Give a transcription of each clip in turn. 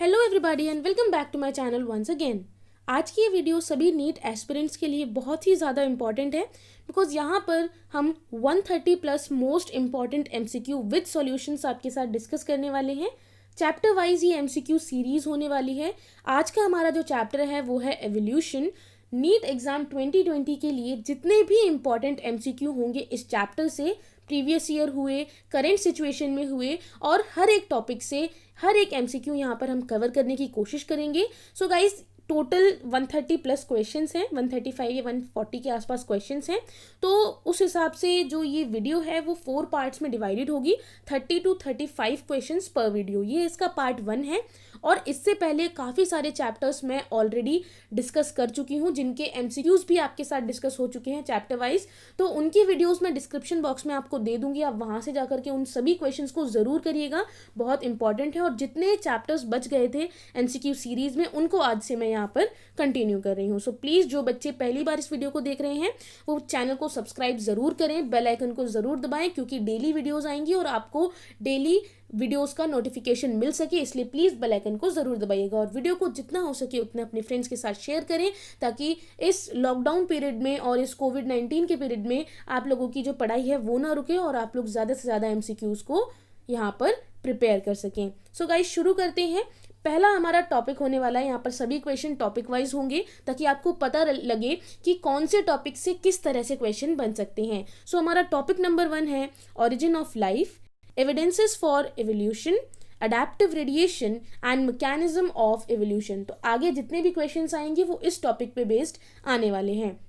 Hello everybody and welcome back to my channel once again. आज की ये video सभी नीट एस्पिरेंट्स के लिए बहुत ही ज़्यादा इंपॉर्टेंट है बिकॉज यहाँ पर हम 130 plus most important MCQ with solutions आपके साथ डिस्कस करने वाले हैं। चैप्टर वाइज ये एमसीक्यू सीरीज होने वाली है। आज का हमारा जो चैप्टर है वो है एवोल्यूशन। नीट एग्जाम 2020 के लिए जितने भी इंपॉर्टेंट एमसीक्यू होंगे इस चैप्टर से, प्रीवियस ईयर हुए, करेंट सिचुएशन में हुए और हर एक टॉपिक से हर एक एमसीक्यू यहाँ पर हम कवर करने की कोशिश करेंगे। So guys total 130 plus questions हैं, 135 या 140 के आसपास क्वेश्चंस हैं। तो उस हिसाब से जो ये वीडियो है वो 4 पार्ट्स में डिवाइडेड होगी, 30 to 35 क्वेश्चंस पर वीडियो। ये इसका पार्ट 1 है और इससे पहले काफ़ी सारे चैप्टर्स मैं ऑलरेडी डिस्कस कर चुकी हूँ जिनके एमसीक्यूज भी आपके साथ डिस्कस हो चुके हैं चैप्टर वाइज। तो उनकी वीडियोस मैं डिस्क्रिप्शन बॉक्स में आपको दे दूंगी, आप वहाँ से जाकर के उन सभी क्वेश्चंस को ज़रूर करिएगा, बहुत इंपॉर्टेंट है। और जितने चैप्टर्स बच गए थे एमसीक्यू सीरीज में उनको आज से मैं यहाँ पर कंटिन्यू कर रही हूँ। सो प्लीज़ जो बच्चे पहली बार इस वीडियो को देख रहे हैं वो चैनल को सब्सक्राइब ज़रूर करें, बेल आइकन को ज़रूर दबाएं क्योंकि डेली वीडियोज़ आएंगी और आपको डेली वीडियोस का नोटिफिकेशन मिल सके, इसलिए प्लीज़ बेल आइकन को ज़रूर दबाइएगा और वीडियो को जितना हो सके उतने अपने फ्रेंड्स के साथ शेयर करें ताकि इस लॉकडाउन पीरियड में और इस कोविड-19 के पीरियड में आप लोगों की जो पढ़ाई है वो ना रुके और आप लोग ज़्यादा से ज़्यादा एमसीक्यूज़ को यहाँ पर प्रिपेयर कर सकें। सो गाइस शुरू करते हैं। पहला हमारा टॉपिक होने वाला है, यहाँ पर सभी क्वेश्चन टॉपिक वाइज होंगे ताकि आपको पता लगे कि कौन से टॉपिक से किस तरह से क्वेश्चन बन सकते हैं। सो हमारा टॉपिक नंबर 1 है origin of life, evidences for evolution, adaptive radiation and mechanism of evolution. तो आगे जितने भी क्वेश्चंस आएंगे वो इस टॉपिक पे बेस्ड आने वाले हैं।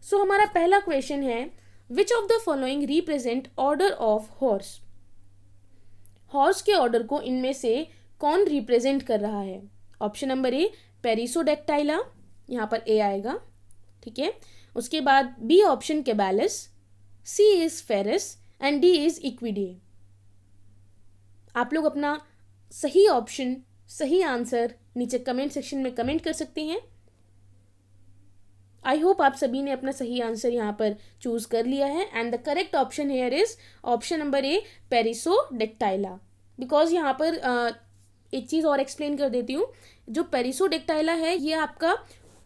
सो हमारा पहला क्वेश्चन है, विच of the following represent order of horse. Horse के ऑर्डर को इनमें से कौन रिप्रेजेंट कर रहा है? ऑप्शन नंबर ए पेरिसोडेक्टाइला, यहाँ पर ए आएगा, ठीक है। उसके बाद B option caballus, C is ferus and D is equidae. आप लोग अपना सही ऑप्शन, सही आंसर नीचे कमेंट सेक्शन में कमेंट कर सकते हैं। आई होप आप सभी ने अपना सही आंसर यहाँ पर चूज कर लिया है and the correct option here is option number A perissodactyla. Because यहाँ पर एक चीज़ और एक्सप्लेन कर देती हूँ, जो पेरिसोडेक्टाइला है ये आपका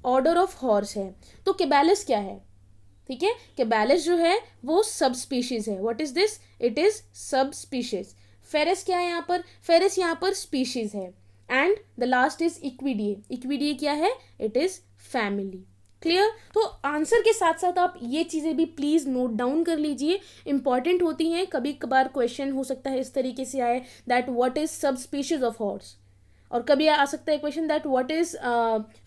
ऑर्डर ऑफ हॉर्स है। तो कैबालस क्या है? ठीक है, कैबालस जो है वो सब स्पीशीज है। What is this? It is सब स्पीशीज। फेरस क्या है यहाँ पर? फेरस यहाँ पर स्पीशीज है एंड द लास्ट इज इक्विडिए। इक्विडिए क्या है? It is family. क्लियर? तो आंसर के साथ साथ आप ये चीज़ें भी प्लीज़ नोट डाउन कर लीजिए, इंपॉर्टेंट होती हैं। कभी कभार क्वेश्चन हो सकता है इस तरीके से आए दैट व्हाट इज सब स्पीशीज ऑफ हॉर्स, और कभी आ सकता है question that what is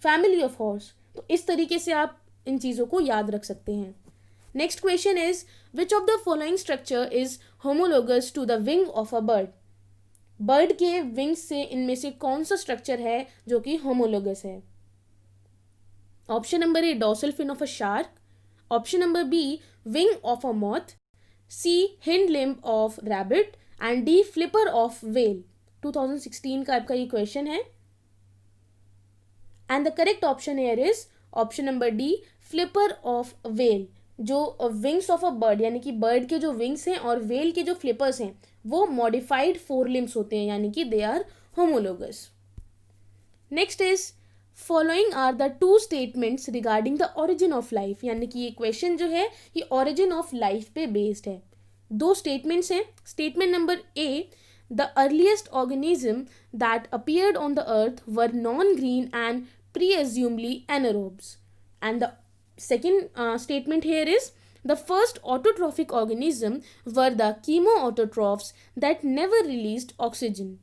family of horse. तो इस तरीके से आप इन चीज़ों को याद रख सकते हैं। Next question is, which of the following structure is homologous to the wing of a bird. Bird के विंग्स से इनमें से कौन सा स्ट्रक्चर है जो कि होमोलोगस है? Option number A dorsal fin of a shark, option number B wing of a moth, C hind limb of rabbit and D flipper of whale. 2016 का आपका ये क्वेश्चन है and the correct option here is option number D flipper of whale. जो wings of a bird यानी कि bird के जो wings हैं और वेल के जो फ्लिपर्स हैं वो मॉडिफाइड 4 लिम्स होते हैं यानी कि they are homologous. Next is, following are the 2 statements regarding the origin of life. यानी कि ये क्वेश्चन जो है ये ओरिजिन ऑफ लाइफ पे बेस्ड है। 2 स्टेटमेंट्स हैं। Statement number A, the earliest organism that appeared on the earth were non green and presumably anaerobes, and the second statement here is, the first autotrophic organism were the chemoautotrophs that never released oxygen.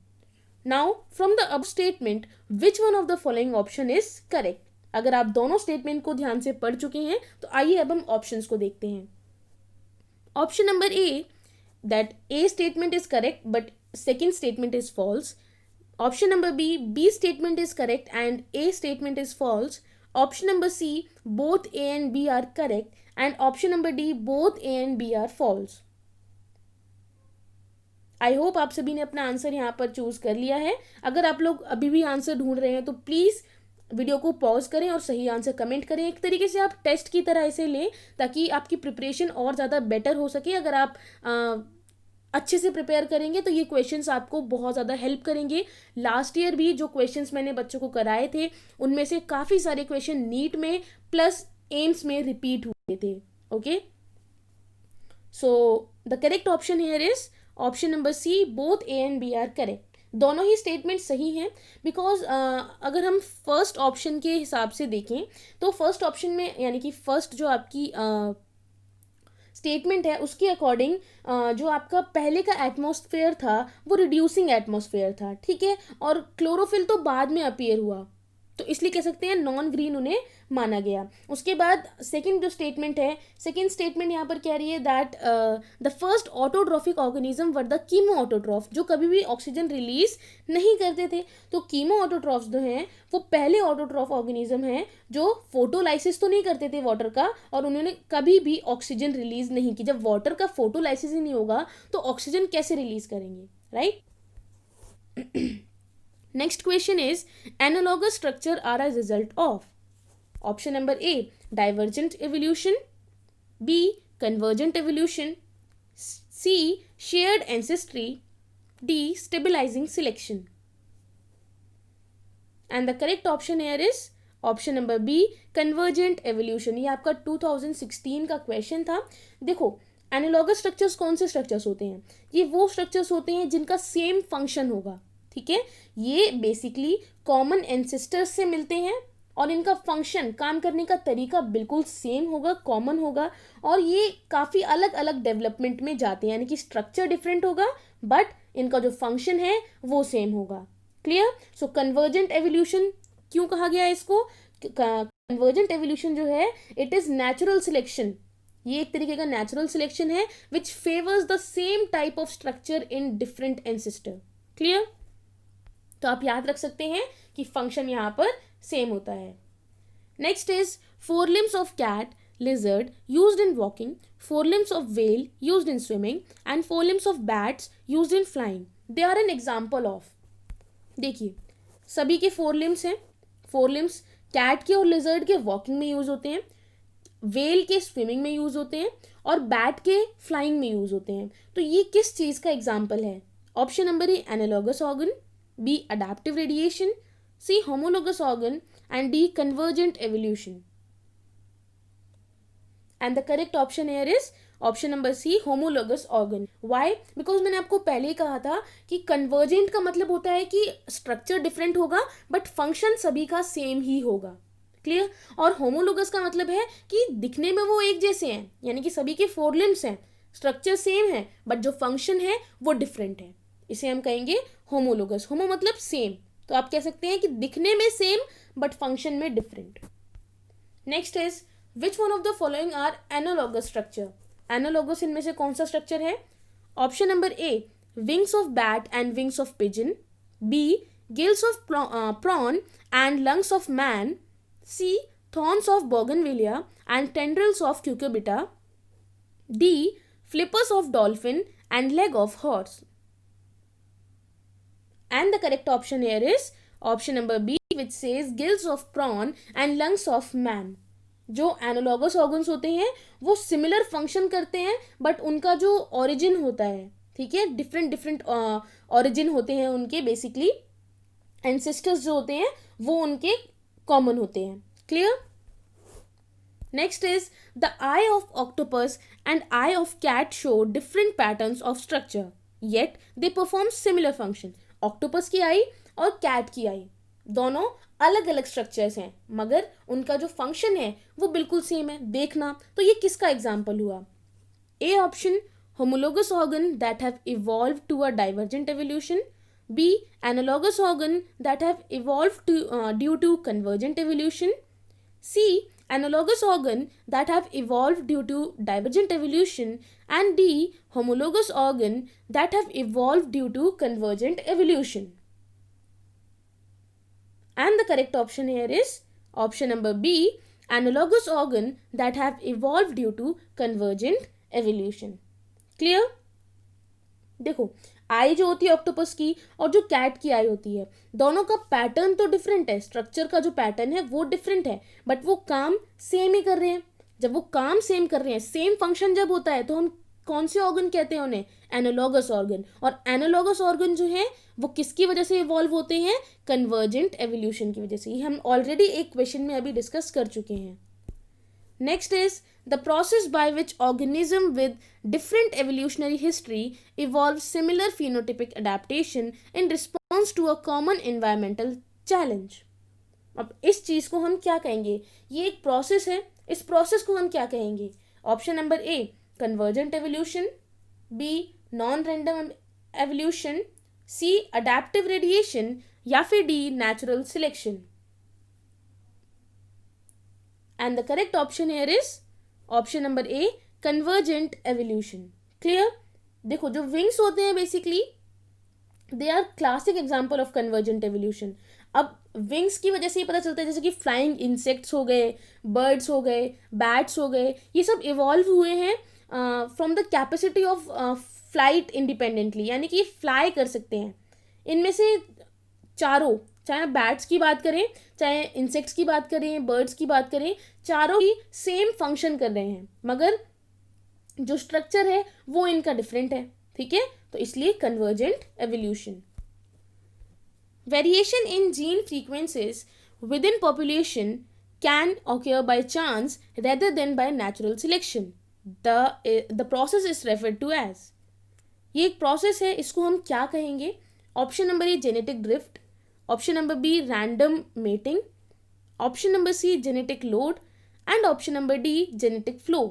Now from the above statement which one of the following option is correct? अगर आप दोनों statement को ध्यान से पढ़ चुके हैं तो आइए अब हम ऑप्शंस को देखते हैं। Option number A, that A statement is correct but second statement is false. Option number B, B statement is correct and A statement is false. Option number C, both A and B are correct, and option number D, both A and B are false. I hope आप सभी ने अपना answer यहाँ पर choose कर लिया है। अगर आप लोग अभी भी आंसर ढूंढ रहे हैं तो प्लीज़ वीडियो को पॉज करें और सही आंसर कमेंट करें। एक तरीके से आप टेस्ट की तरह इसे लें ताकि आपकी प्रिपरेशन और ज़्यादा बेटर हो सके। अगर आप अच्छे से प्रिपेयर करेंगे तो ये क्वेश्चंस आपको बहुत ज़्यादा हेल्प करेंगे। लास्ट ईयर भी जो क्वेश्चंस मैंने बच्चों को कराए थे उनमें से काफ़ी सारे क्वेश्चन नीट में प्लस एम्स में रिपीट हुए थे। Okay, so the correct option here is option number C, both A and B are correct. दोनों ही स्टेटमेंट सही हैं बिकॉज अगर हम फर्स्ट ऑप्शन के हिसाब से देखें तो फर्स्ट ऑप्शन में यानी कि फर्स्ट जो आपकी स्टेटमेंट है उसके अकॉर्डिंग जो आपका पहले का एटमॉस्फेयर था वो रिड्यूसिंग एटमॉस्फेयर था, ठीक है, और क्लोरोफिल तो बाद में अपीयर हुआ, तो इसलिए कह सकते हैं नॉन ग्रीन उन्हें माना गया। उसके बाद सेकंड जो स्टेटमेंट है, सेकंड स्टेटमेंट यहाँ पर कह रही है that the first autotrophic organism were the chemo autotroph, जो कभी भी ऑक्सीजन रिलीज नहीं करते थे। तो कीमो ऑटोट्रॉफ्स जो हैं वो पहले ऑटोट्रॉफ ऑर्गेनिज्म हैं जो फोटोलाइसिस तो नहीं करते थे वाटर का, और उन्होंने कभी भी ऑक्सीजन रिलीज नहीं की। जब वाटर का फोटोलाइसिस ही नहीं होगा तो ऑक्सीजन कैसे रिलीज करेंगे, right? Next question is, analogous structure are a result of option number A, divergent evolution, B, convergent evolution, C, shared ancestry, D, stabilizing selection. And the correct option here is option number B, convergent evolution. ये आपका 2016 का question था। देखो, analogous structures कौन से structures होते हैं? ये वो स्ट्रक्चर्स होते हैं जिनका सेम फंक्शन होगा, ठीक है। ये बेसिकली कॉमन एंसेस्टर्स से मिलते हैं और इनका फंक्शन, काम करने का तरीका बिल्कुल सेम होगा, कॉमन होगा, और ये काफ़ी अलग अलग डेवलपमेंट में जाते हैं, यानी कि स्ट्रक्चर डिफरेंट होगा बट इनका जो फंक्शन है वो सेम होगा। क्लियर? सो कन्वर्जेंट एवोल्यूशन क्यों कहा गया है इसको? कन्वर्जेंट एवोल्यूशन जो है इट इज़ नेचुरल सिलेक्शन, ये एक तरीके का नेचुरल सिलेक्शन है which favours the same type of structure in different ancestor. Clear? तो आप याद रख सकते हैं कि फंक्शन यहाँ पर सेम होता है। Next is four limbs of cat, lizard used in walking, four limbs of whale used in swimming and four limbs of bats used in flying. They are an example of, देखिए सभी के four limbs हैं। Four limbs cat के और lizard के walking में use होते हैं, व्हेल के स्विमिंग में यूज होते हैं और बैट के फ्लाइंग में यूज होते हैं। तो ये किस चीज का एग्जाम्पल है? Option number A, analogous organ, B, adaptive radiation, C, homologous organ, and D, convergent evolution. And the correct option here is option number C, homologous organ. Why? Because मैंने आपको पहले ही कहा था कि convergent का मतलब होता है कि structure different होगा but function सभी का same ही होगा। क्लियर? और homologous का मतलब है कि दिखने में वो एक जैसे हैं, यानी कि सभी के फोर लिम्स हैं, स्ट्रक्चर सेम है बट जो फंक्शन है वो डिफरेंट है, इसे हम कहेंगे होमोलोगस। होमो मतलब सेम, तो आप कह सकते हैं कि दिखने में सेम बट फंक्शन में different. Next is which one of the following are analogous structure? Analogous इनमें से कौन सा स्ट्रक्चर है? Option number A, wings of bat and wings of pigeon, B, gills of prawn and lungs of man, C, thorns of bougainvillea and tendrils of cucurbita, D, flippers of dolphin and leg of horse. And the correct option here is option number B, which says gills of prawn and lungs of man. जो analogous organs होते हैं वो similar function करते हैं but उनका जो origin होता है, ठीक है, डिफरेंट डिफरेंट ओरिजिन होते हैं उनके, बेसिकली एंसेस्टर्स जो होते हैं वो उनके कॉमन होते हैं। Clear? Next is the eye of octopus and eye of cat show different patterns of structure yet they perform similar function. Octopus की आई और कैट की आई दोनों अलग अलग स्ट्रक्चर्स हैं मगर उनका जो फंक्शन है वो बिल्कुल सेम है। देखना तो ये किसका एग्जाम्पल हुआ? A option, homologous organ that have evolve to a divergent evolution, B, analogous organ that have evolve due to convergent evolution, C, analogous organ that have evolved due to divergent evolution, and D, homologous organ that have evolved due to convergent evolution. And the correct option here is option number B, analogous organ that have evolved due to convergent evolution. Clear? देखो, आई जो होती है octopus की और जो cat की आई होती है, दोनों का पैटर्न तो डिफरेंट है, स्ट्रक्चर का जो पैटर्न है वो डिफरेंट है बट वो काम सेम ही कर रहे हैं। जब वो काम सेम कर रहे हैं, सेम फंक्शन जब होता है तो हम कौन से ऑर्गन कहते हैं उन्हें? Analogous organ. और एनालॉगस ऑर्गन जो है वो किसकी वजह से इवॉल्व होते हैं? कन्वर्जेंट एवोल्यूशन की वजह से। ये हम ऑलरेडी एक क्वेश्चन में अभी डिस्कस कर चुके हैं। Next is the process by which organism with different evolutionary history evolve similar phenotypic adaptation in response to a common environmental challenge. अब इस चीज को हम क्या कहेंगे? ये एक प्रोसेस है, इस प्रोसेस को हम क्या कहेंगे? Option number A convergent evolution, B non random evolution, C adaptive radiation, या फिर D natural selection. And the correct option here is option number A convergent evolution. Clear? देखो जो विंग्स होते हैं basically they are classic example of convergent evolution. अब wings की वजह से ही पता चलता है, जैसे कि फ्लाइंग इंसेक्ट्स हो गए, बर्ड्स हो गए, बैट्स हो गए, ये सब इवॉल्व हुए हैं from the capacity of flight independently, यानी कि फ्लाई कर सकते हैं। इनमें से चारों, चाहे बैट्स की बात करें, चाहे इंसेक्ट्स की बात करें, बर्ड्स की बात करें, चारों ही सेम फंक्शन कर रहे हैं, मगर जो स्ट्रक्चर है वो इनका डिफरेंट है। ठीक है, तो इसलिए convergent evolution. Variation in gene frequencies within population can occur by chance rather than by natural selection. The process is referred to as. ये एक प्रोसेस है, इसको हम क्या कहेंगे? Option number A genetic drift, option number B random mating, option number C genetic load, and option number D genetic flow.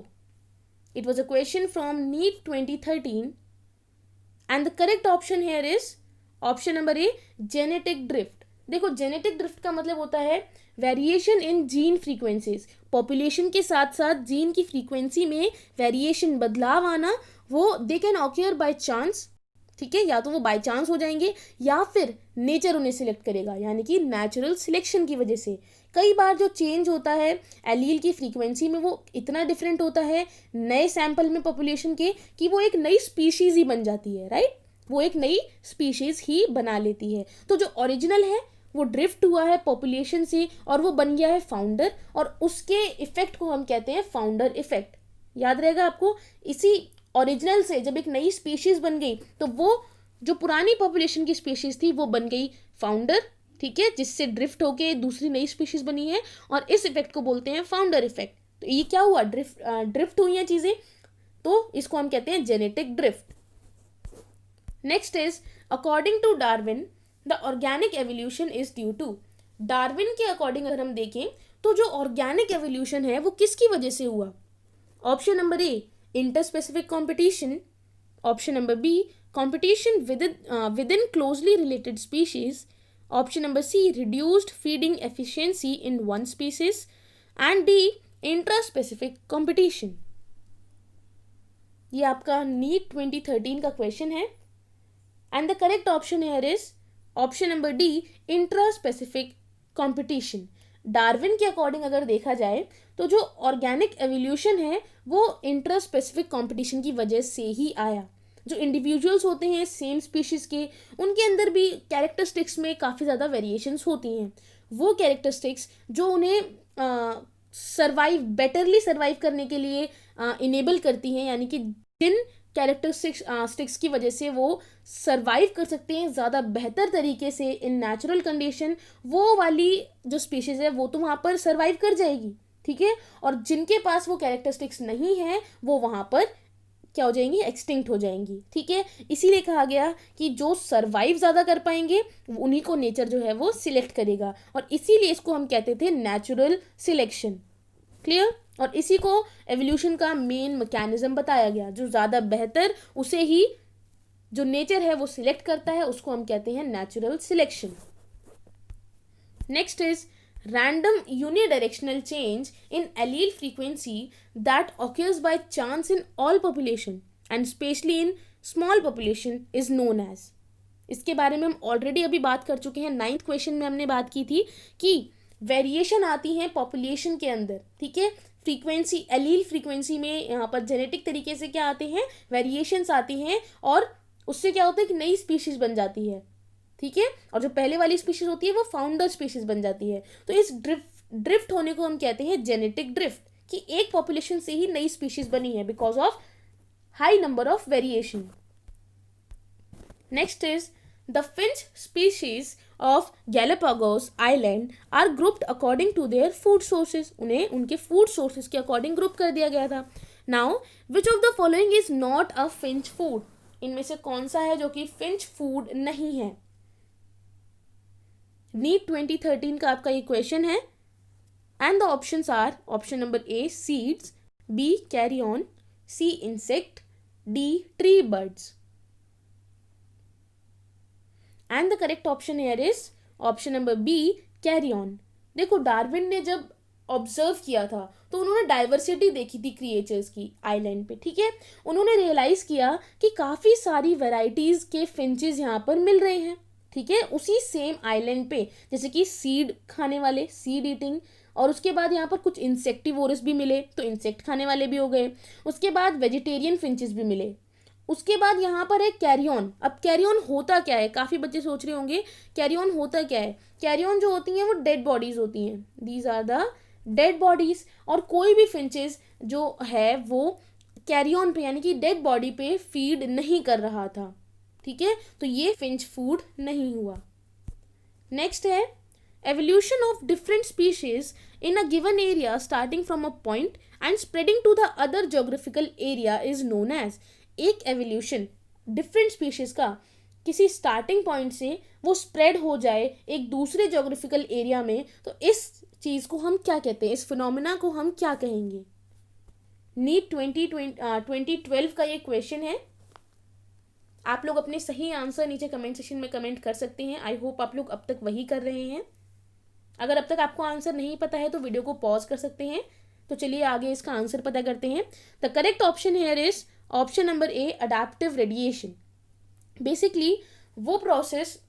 It was a question from NEET 2013 and the correct option here is option number A genetic drift। देखो genetic drift का मतलब होता है variation in gene frequencies. Population के साथ साथ gene की frequency में वेरिएशन, बदलाव आना, वो they can occur by chance. ठीक है, या तो वो बाय चांस हो जाएंगे या फिर नेचर उन्हें सिलेक्ट करेगा, यानी कि नेचुरल सिलेक्शन की वजह से। कई बार जो चेंज होता है एलील की फ्रीक्वेंसी में वो इतना डिफरेंट होता है नए सैंपल में पॉपुलेशन के कि वो एक नई स्पीशीज ही बन जाती है। राइट, वो एक नई स्पीशीज ही बना लेती है। तो जो ओरिजिनल है वो ड्रिफ्ट हुआ है पॉपुलेशन से और वो बन गया है फाउंडर, और उसके इफेक्ट को हम कहते हैं फाउंडर इफेक्ट। याद रहेगा आपको, इसी ओरिजिनल से जब एक नई स्पीशीज बन गई तो वो जो पुरानी पॉपुलेशन की स्पीशीज थी वो बन गई फाउंडर। ठीक है, जिससे ड्रिफ्ट होके दूसरी नई स्पीशीज बनी है, और इस इफेक्ट को बोलते हैं फाउंडर इफेक्ट। तो ये क्या हुआ? ड्रिफ्ट हुई हैं चीजें, तो इसको हम कहते हैं genetic drift. Next is according to Darwin the organic evolution is due to. Darwin के अकॉर्डिंग अगर हम देखें तो जो ऑर्गेनिक एवोल्यूशन है वो किसकी वजह से हुआ? Option number A interspecific competition, option number B competition within closely related species, option number C reduced feeding efficiency in one species, and D intraspecific competition. ये आपका नीट 2013 का क्वेश्चन है and the correct option here is option number D intraspecific competition. Darwin के according अगर देखा जाए तो जो ऑर्गेनिक एवोल्यूशन है वो इंट्रास्पेसिफिक कॉम्पिटिशन की वजह से ही आया। जो इंडिविजुअल्स होते हैं सेम स्पीशीज़ के, उनके अंदर भी कैरेक्टरिस्टिक्स में काफ़ी ज़्यादा वेरिएशंस होती हैं। वो कैरेक्टरिस्टिक्स जो उन्हें बेटरली सर्वाइव करने के लिए इनेबल करती हैं, यानी कि जिन कैरेक्टरिस्टिक्स की वजह से वो सर्वाइव कर सकते हैं ज़्यादा बेहतर तरीके से इन नेचुरल कंडीशन, वो वाली जो स्पीशीज़ है वो तो वहाँ पर सर्वाइव कर जाएगी। ठीक है, और जिनके पास वो कैरेक्टरिस्टिक्स नहीं है वो वहाँ पर क्या हो जाएंगी? एक्सटिंक्ट हो जाएंगी। ठीक है, इसीलिए कहा गया कि जो सर्वाइव ज़्यादा कर पाएंगे उन्हीं को नेचर जो है वो सिलेक्ट करेगा, और इसीलिए इसको हम कहते थे नेचुरल सिलेक्शन। क्लियर? और इसी को एवोल्यूशन का मेन मैकेनिज्म बताया गया, जो ज़्यादा बेहतर उसे ही जो नेचर है वो सिलेक्ट करता है, उसको हम कहते हैं natural selection. Next is random unidirectional change in allele frequency that occurs by chance in all population and especially in small population is known as। इसके बारे में हम ऑलरेडी अभी बात कर चुके हैं। 9th क्वेश्चन में हमने बात की थी कि वेरिएशन आती है पॉपुलेशन के अंदर। ठीक है, फ्रीक्वेंसी, एलील फ्रीक्वेंसी में यहाँ पर जेनेटिक तरीके से क्या आते हैं? वेरिएशंस आती हैं, और उससे क्या होता है कि नई स्पीशीज बन जाती है। ठीक है, और जो पहले वाली स्पीशीज होती है वो फाउंडर स्पीशीज बन जाती है। तो इस ड्रिफ्ट होने को हम कहते हैं जेनेटिक ड्रिफ्ट, कि एक पॉपुलेशन से ही नई स्पीशीज बनी है because of high number of variation. Next is the finch species of Galapagos Island are grouped according to their food sources. उन्हें उनके food sources के according group कर दिया गया था. Now which of the following is not a finch food? इनमें से कौन सा है जो कि finch food नहीं है? नीट 2013 का आपका ये क्वेश्चन है. And the options are option number A seeds, B carrion, C insect, D tree birds. And the correct option here is option number B carrion. देखो डार्विन ने जब ऑब्जर्व किया था तो उन्होंने डाइवर्सिटी देखी थी क्रिएचर्स की आइलैंड पे. ठीक है, उन्होंने रियलाइज किया कि काफ़ी सारी वेराइटीज़ के फिंचेस यहाँ पर मिल रहे हैं. ठीक है, उसी सेम आइलैंड पे, जैसे कि सीड खाने वाले, सीड ईटिंग, और उसके बाद यहाँ पर कुछ इंसेक्टिवोरस भी मिले तो इंसेक्ट खाने वाले भी हो गए. उसके बाद वेजिटेरियन फिंचेस भी मिले. उसके बाद यहाँ पर है कैरियन. अब कैरियन होता क्या है? काफ़ी बच्चे सोच रहे होंगे कैरियन होता क्या है. कैरियन जो होती हैं वो डेड बॉडीज़ होती हैं. These are the dead bodies. और कोई भी फिंचेस जो है वो कैरियन पे यानी कि डेड बॉडी पे फीड नहीं कर रहा था. ठीक है, तो ये फिंच फूड नहीं हुआ. नेक्स्ट है evolution of different species in a given area starting from a point and spreading to the other geographical area is known as. एक evolution different species का किसी starting point से वो spread हो जाए एक दूसरे geographical area में, तो इस चीज़ को हम क्या कहते हैं, इस phenomena को हम क्या कहेंगे? नीट 2012 का ये क्वेश्चन है. आप लोग अपने सही आंसर नीचे कमेंट सेक्शन में कमेंट कर सकते हैं. आई होप आप लोग अब तक वही कर रहे हैं. अगर अब तक आपको आंसर नहीं पता है तो वीडियो को पॉज कर सकते हैं. तो चलिए आगे इसका आंसर पता करते हैं. The correct option here is option number A adaptive radiation. Basically वो प्रोसेस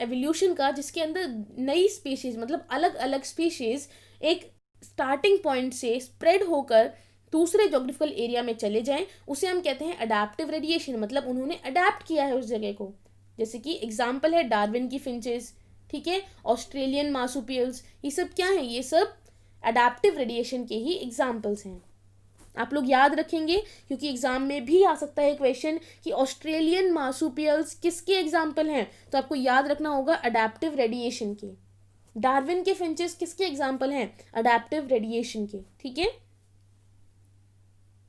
एवोल्यूशन का जिसके अंदर नई स्पीशीज मतलब अलग अलग स्पीशीज एक स्टार्टिंग पॉइंट से स्प्रेड होकर दूसरे जोग्राफिकल एरिया में चले जाएं, उसे हम कहते हैं अडैप्टिव रेडिएशन. मतलब उन्होंने अडैप्ट किया है उस जगह को. जैसे कि एग्जाम्पल है डार्विन की फिंचेस, ठीक है, ऑस्ट्रेलियन मार्सुपियल्स. ये सब क्या है? ये सब अडैप्टिव रेडिएशन के ही एग्जाम्पल्स हैं. आप लोग याद रखेंगे क्योंकि एग्जाम में भी आ सकता है क्वेश्चन कि ऑस्ट्रेलियन मार्सुपियल्स किसके एग्जाम्पल हैं, तो आपको याद रखना होगा अडैप्टिव रेडिएशन के. डार्विन के फिंचेस किसके एग्जाम्पल हैं? अडैप्टिव रेडिएशन के. ठीक है.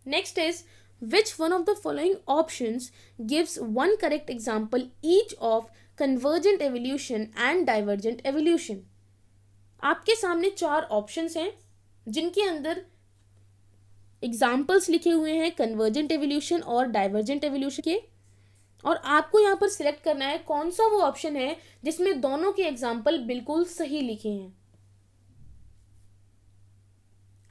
Next is which one of the following options gives one correct example each of convergent evolution and divergent evolution. आपके सामने 4 ऑप्शंस हैं जिनके अंदर एग्जाम्पल्स लिखे हुए हैं कन्वर्जेंट एवोल्यूशन और डाइवर्जेंट एवोल्यूशन के, और आपको यहाँ पर सिलेक्ट करना है कौन सा वो ऑप्शन है जिसमें दोनों के एग्जाम्पल बिल्कुल सही लिखे हैं.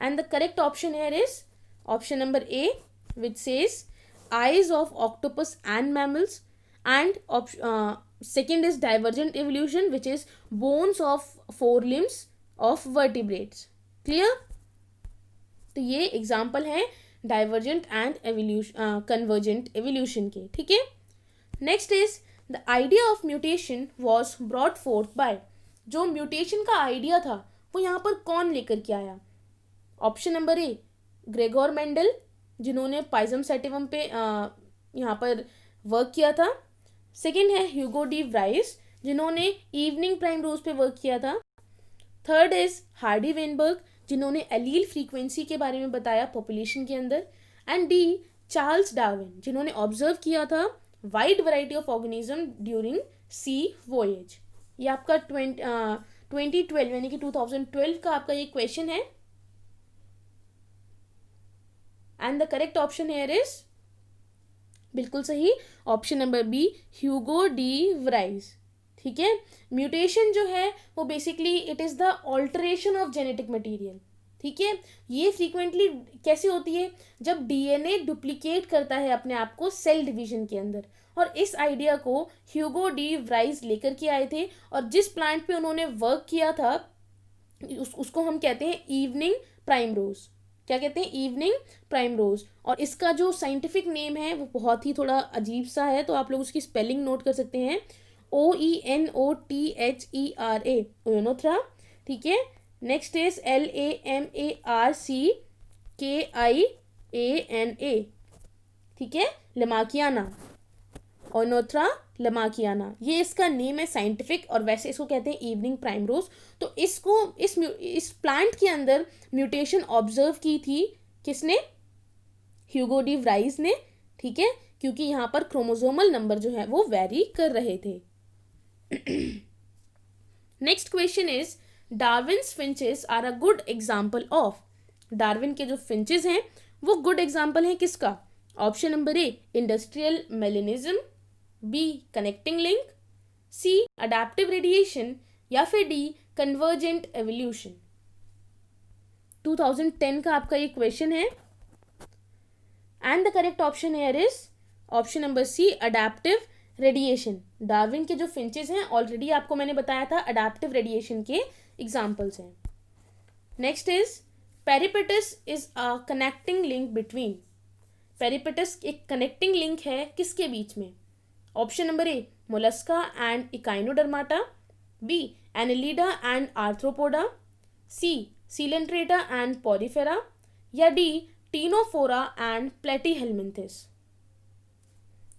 And the correct option here is option number A which says eyes of octopus and mammals, and second is divergent evolution which is bones of forelimbs of vertebrates. Clear? तो ये एग्जाम्पल है divergent and evolution convergent evolution के. ठीक है. Next is the idea of mutation was brought forth by. जो mutation का idea था वो यहाँ पर कौन लेकर के आया? Option number A Gregor Mendel, जिन्होंने पाइजम सेटिवम पे यहाँ पर वर्क किया था. सेकेंड है ह्यूगो डी व्राइस, जिन्होंने इवनिंग प्राइम रोज पे वर्क किया था. थर्ड इज हार्डी वेनबर्ग, जिन्होंने एलील फ्रीक्वेंसी के बारे में बताया पॉपुलेशन के अंदर. एंड डी चार्ल्स डार्विन, जिन्होंने ऑब्जर्व किया था wide variety of organism during sea voyage. ये आपका 2012 यानी कि 2012 का आपका ये क्वेश्चन है. And the correct option here is बिल्कुल सही option number B Hugo de Vries. ठीक है. म्यूटेशन जो है वो basically it is the alteration of genetic material. ठीक है. ये फ्रीक्वेंटली कैसे होती है? जब डीएनए डुप्लीकेट करता है अपने आप को सेल डिवीजन के अंदर, और इस आइडिया को ह्यूगो डी व्राइस लेकर के आए थे. और जिस प्लांट पे उन्होंने वर्क किया था उसको हम कहते हैं इवनिंग प्राइम रोज. क्या कहते हैं? इवनिंग प्राइम रोज. और इसका जो साइंटिफिक नेम है वो बहुत ही थोड़ा अजीब सा है, तो आप लोग उसकी स्पेलिंग नोट कर सकते हैं. OENOTHERA, ओयोनोथ्रा. ठीक है. Next is LAMARCKIANA. ठीक है, लमाकियाना, ओनोथ्रा लमाकियाना, ये इसका नेम है साइंटिफिक, और वैसे इसको कहते हैं इवनिंग प्राइमरोज। तो इसको इस प्लांट के अंदर म्यूटेशन ऑब्जर्व की थी किसने? ह्यूगो डी व्राइज ने, ठीक है, क्योंकि यहाँ पर क्रोमोसोमल नंबर जो है वो वेरी कर रहे थे। Next question is Darwin's finches are a good example of. Darwin के जो फिंचेस हैं वो गुड एग्जाम्पल हैं किसका? Option number A industrial melanism, B connecting link, C adaptive radiation, या फिर डी कन्वर्जेंट एवोल्यूशन। 2010 का आपका ये क्वेश्चन है and the correct option here is option number C adaptive radiation. Darwin के जो फिंचेस हैं ऑलरेडी आपको मैंने बताया था अडैप्टिव रेडिएशन के एग्जाम्पल्स हैं। Next is peripatus is a connecting link between. Peripatus एक कनेक्टिंग लिंक है किसके बीच में? Option number A mollusca and echinodermata, B annelida and arthropoda, C coelenterata and porifera, या D ctenophora and platyhelminthes.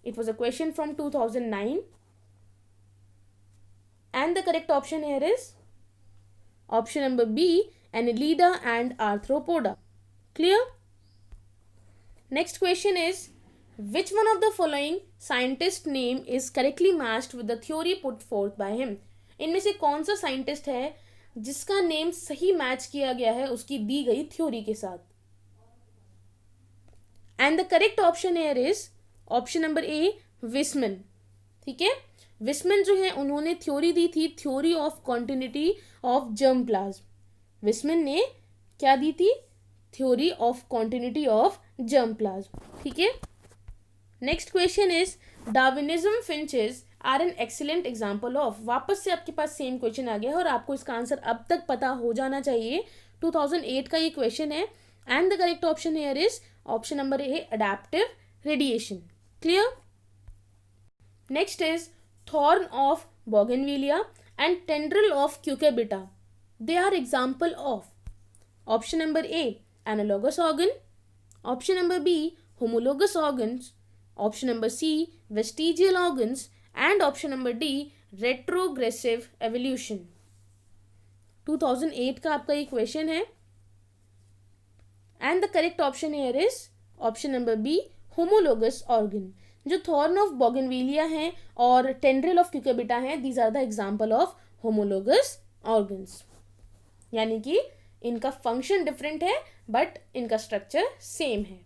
It was a question from 2009 and the correct option here is option number B Annelida and Arthropoda. Clear? Next question is which one of the following scientist name is correctly matched with the theory put forth by him? इनमें से कौन सा scientist है जिसका name सही match किया गया है उसकी दी गई थ्योरी के साथ? And the correct option here is option number A Weismann. ठीक है, विस्मन जो है उन्होंने थ्योरी दी थी theory of continuity of germ plasm. Weismann ने क्या दी थी? Theory of continuity of germ plasm. ठीक है, next question is Darwinism finches are an excellent example of. वापस से आपके पास सेम क्वेश्चन आ गया है और आपको इसका आंसर अब तक पता हो जाना चाहिए। 2008 का ये क्वेश्चन है and the correct option here is option number A adaptive radiation. Clear? Next is thorn of bougainvillea and tendril of cucurbita. They are example of option number A analogous organ, option number B homologous organs, option number C vestigial organs, and option number D retrogressive evolution. 2008 का आपका ये question है and the correct option here is option number B homologous organ. जो thorn of bougainvillea हैं और tendril of cucurbita हैं, these are the example of homologous organs. यानी कि इनका फंक्शन डिफरेंट है बट इनका स्ट्रक्चर सेम है।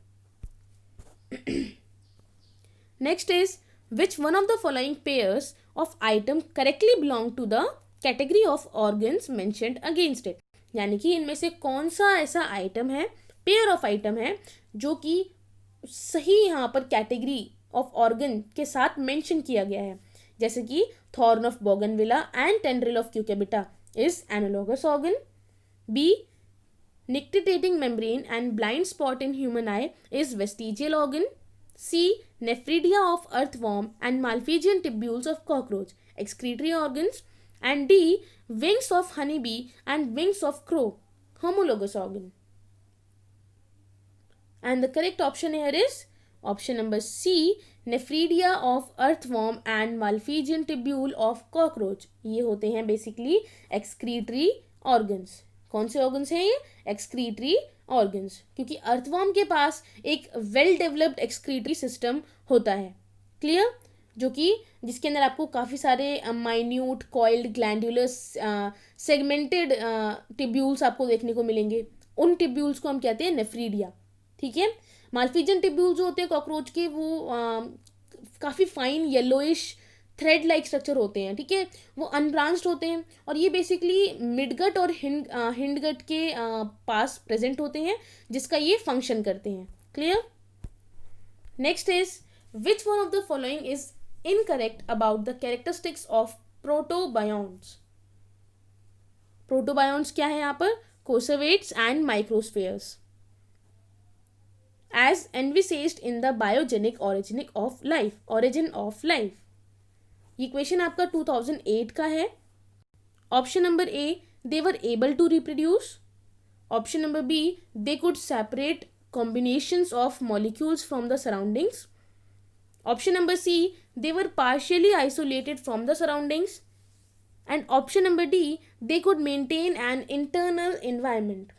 Next is which one of the following pairs of item correctly belong to the category of organs mentioned against it. यानी कि इनमें से कौन सा ऐसा आइटम है, पेयर ऑफ आइटम है जो कि सही यहाँ पर कैटेगरी ऑफ ऑर्गन के साथ मेंशन किया गया है। जैसे कि thorn of bougainvillea and tendril of cucurbita is analogous organ, B nictitating membrane and blind spot in human eye is vestigial organ, C nephridia of earthworm and Malpighian tubules of cockroach excretory organs, and D wings of honeybee and wings of crow homologous organ. And the correct option here is option number C nephridia of earthworm and Malpighian tubule of cockroach। ये होते हैं basically excretory organs। कौन से organs हैं ये? Excretory organs, क्योंकि earthworm के पास एक वेल डेवलप्ड एक्सक्रीटरी सिस्टम होता है। क्लियर? जो कि जिसके अंदर आपको काफ़ी सारे minute coiled glandular segmented tubules आपको देखने को मिलेंगे। उन टिब्यूल्स को हम कहते हैं नेफ्रीडिया। ठीक है, माल्फिजियन टिब्यूल जो होते हैं कॉकरोच के वो काफ़ी fine yellowish thread like structure होते हैं। ठीक है, वो अनब्रांच्ड होते हैं और ये बेसिकली मिडगट और हिंडगट के पास प्रेजेंट होते हैं, जिसका ये फंक्शन करते हैं। Clear? Next is which one of the following is incorrect about the characteristics of protobionts. Protobionts क्या है यहाँ पर? Coacervates and microspheres as envisaged in the biogenic origin of life. ये क्वेश्चन आपका 2008 का है। Option number A they were able to reproduce, option number B they could separate combinations of molecules from the surroundings. Option number C, they were partially isolated from the surroundings. And option number D, they could maintain an internal environment.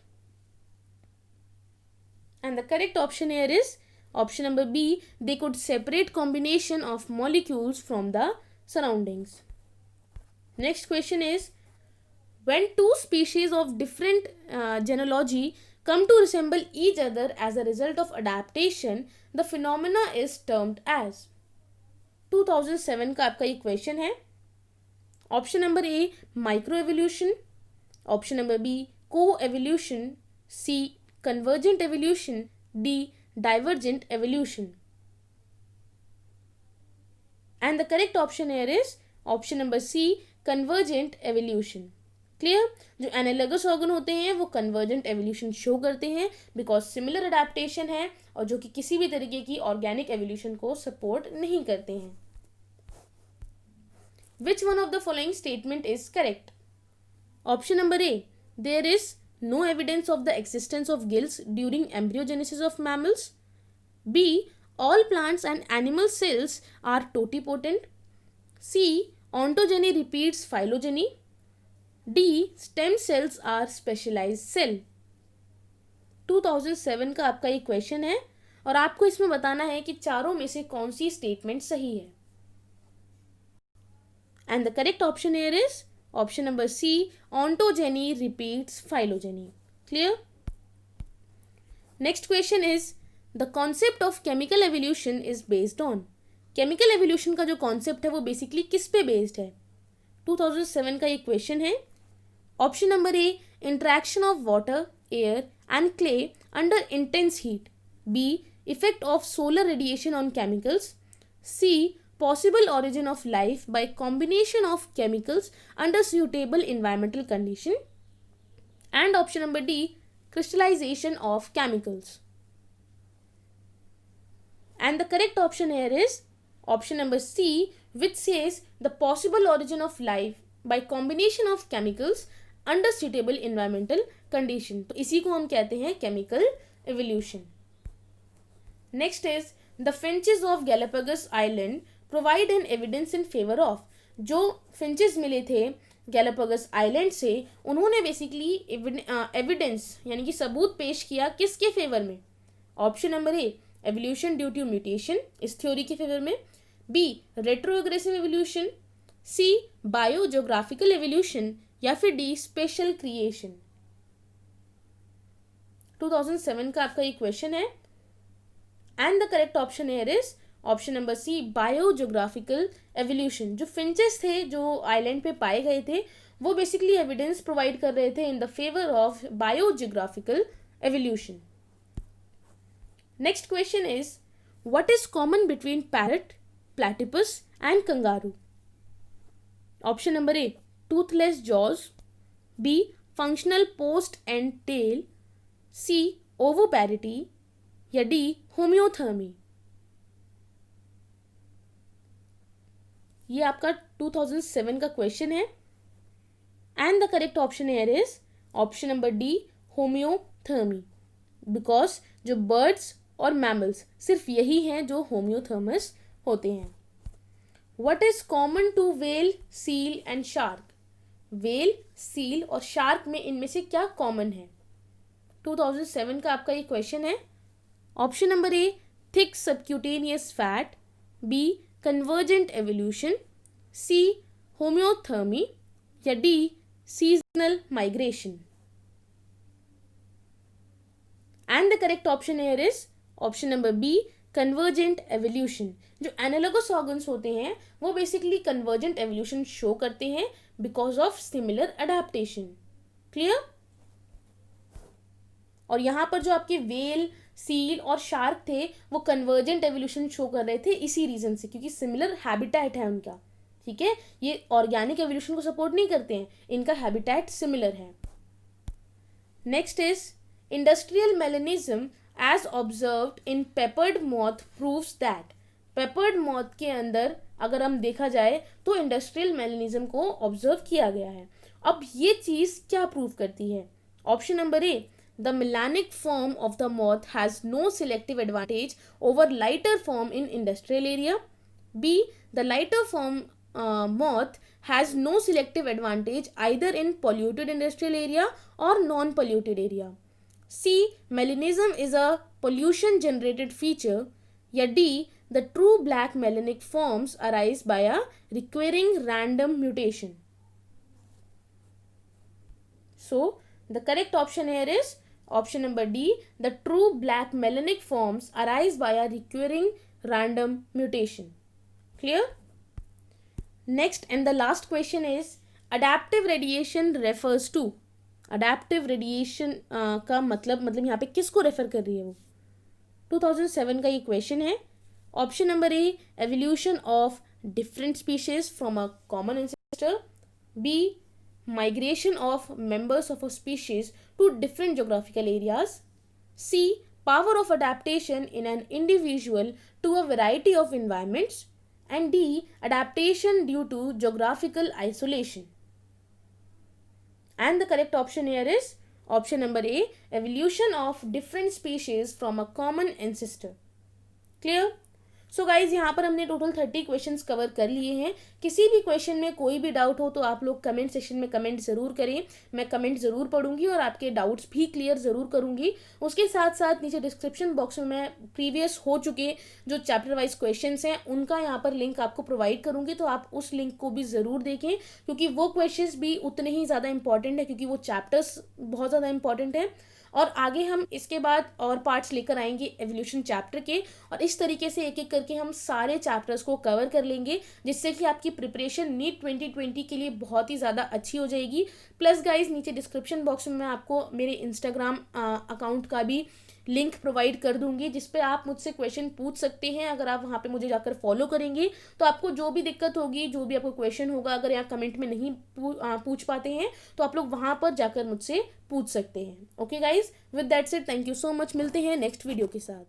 And the correct option here is option number B, they could separate combination of molecules from the surroundings. Next question is, when two species of different genealogy come to resemble each other as a result of adaptation, the phenomena is termed as. 2007 का आपका ये question है. Option number A micro evolution, option number B co evolution, C convergent evolution, D divergent evolution. And the correct option here is option number C convergent evolution. Clear. जो analogous organ होते हैं वो convergent evolution show करते हैं because similar adaptation है और जो कि किसी भी तरीके की ऑर्गेनिक एवोल्यूशन को सपोर्ट नहीं करते हैं. Which one of the following statement is correct? Option number A, there is no evidence of the existence of gills during embryogenesis of mammals. B, all plants and animal cells are totipotent. C, ontogeny repeats phylogeny. D, stem cells are specialized cell. 2007 का आपका ये question है और आपको इसमें बताना है कि चारों में से कौन सी स्टेटमेंट सही है. And the correct option here is option number C, ontogeny repeats phylogeny. Clear? Next question is, the concept of chemical evolution is based on. Chemical evolution का जो concept है वो basically किस पे based है? 2007 का ये question है. Option number A, interaction of water, air and clay under intense heat. B, effect of solar radiation on chemicals. C, possible origin of life by combination of chemicals under suitable environmental condition. And option number D, crystallization of chemicals. And the correct option here is option number C, which says the possible origin of life by combination of chemicals under suitable environmental condition. तो इसी को हम कहते हैं chemical evolution. Next is, the finches of Galapagos Island provide an evidence in favor of. जो finches मिले थे Galapagos Island से, उन्होंने basically evidence यानी कि सबूत पेश किया किसके फेवर में? Option number A evolution due to mutation, इस थ्योरी के फेवर में. B retrogressive evolution, C biogeographical evolution या फिर डी स्पेशल क्रिएशन. 2007 का आपका ये क्वेश्चन है and the correct option here is option number C biogeographical evolution. जो फिंचेस थे जो आइलैंड पे पाए गए थे वो बेसिकली एविडेंस प्रोवाइड कर रहे थे in the favour of biogeographical evolution. Next question is, what is common between parrot, platypus and kangaroo? Option number A toothless jaws, B functional post and tail, C ovoparity या D homeothermy. ये आपका 2007 का question है and the correct option here is option number D homeothermy. Because जो birds और mammals सिर्फ यही हैं जो होम्योथर्मस होते हैं. What is common to whale, seal and shark? Whale, seal और शार्क में इनमें से क्या कॉमन है? 2007 का आपका ये क्वेश्चन है. Option number A thick subcutaneous fat, B convergent evolution, C homeothermy या D seasonal migration. And the correct option here is option number B convergent evolution. जो एनालॉगस ऑर्गन्स होते हैं वो बेसिकली कन्वर्जेंट एवोल्यूशन शो करते हैं because of similar adaptation. Clear? और यहाँ पर जो आपके वेल, सील और शार्क थे वो कन्वर्जेंट एवोल्यूशन शो कर रहे थे इसी रीजन से, क्योंकि सिमिलर हैबिटेट है उनका. ठीक है, ये ऑर्गेनिक एवोल्यूशन को सपोर्ट नहीं करते हैं, इनका हैबिटेट सिमिलर है. Next is industrial melanism as observed in peppered moth proves that. Peppered moth के अंदर अगर हम देखा जाए तो इंडस्ट्रियल मेलेनिज्म को ऑब्जर्व किया गया है. अब ये चीज़ क्या प्रूव करती है? Option number A the melanic form of the moth has no selective advantage over lighter form in industrial area. B. The lighter form moth has no selective advantage either in polluted industrial area or non-polluted area. C. Melanism is a pollution generated feature. या D. The true black melanic forms arise by a recurring random mutation. So the correct option here is option number D. The true black melanic forms arise by a recurring random mutation. Clear? Next and the last question is adaptive radiation refers to. Adaptive radiation का मतलब यहाँ पे किसको refer कर रही है वो 2007 का ये क्वेश्चन है. Option number A evolution of different species from a common ancestor. B migration of members of a species to different geographical areas. C. Power of adaptation in an individual to a variety of environments. And D. Adaptation due to geographical isolation. And the correct option here is option number A. Evolution of different species from a common ancestor. Clear? So guys यहाँ पर हमने total 30 questions cover कर लिए हैं. किसी भी question में कोई भी डाउट हो तो आप लोग कमेंट सेक्शन में कमेंट ज़रूर करें. मैं कमेंट ज़रूर पढ़ूंगी और आपके डाउट्स भी क्लियर ज़रूर करूंगी. उसके साथ साथ नीचे डिस्क्रिप्शन बॉक्स में मैं प्रीवियस हो चुके जो चैप्टर वाइज क्वेश्चंस हैं उनका यहाँ पर लिंक आपको प्रोवाइड करूँगी, तो आप उस लिंक को भी ज़रूर देखें क्योंकि वो क्वेश्चंस भी उतने ही ज़्यादा इंपॉर्टेंट है क्योंकि वो चैप्टर्स बहुत ज़्यादा इंपॉर्टेंट है. और आगे हम इसके बाद और पार्ट्स लेकर आएंगे एवोल्यूशन चैप्टर के, और इस तरीके से एक एक करके हम सारे चैप्टर्स को कवर कर लेंगे जिससे कि आपकी प्रिपरेशन नीट 2020 के लिए बहुत ही ज़्यादा अच्छी हो जाएगी. प्लस गाइज नीचे डिस्क्रिप्शन बॉक्स में मैं आपको मेरे इंस्टाग्राम अकाउंट का भी लिंक प्रोवाइड कर दूंगी जिस पे आप मुझसे क्वेश्चन पूछ सकते हैं. अगर आप वहाँ पे मुझे जाकर फॉलो करेंगे तो आपको जो भी दिक्कत होगी, जो भी आपको क्वेश्चन होगा, अगर यहाँ कमेंट में नहीं पूछ पाते हैं तो आप लोग वहाँ पर जाकर मुझसे पूछ सकते हैं. Okay guys, with that said thank you so much. मिलते हैं नेक्स्ट वीडियो के साथ.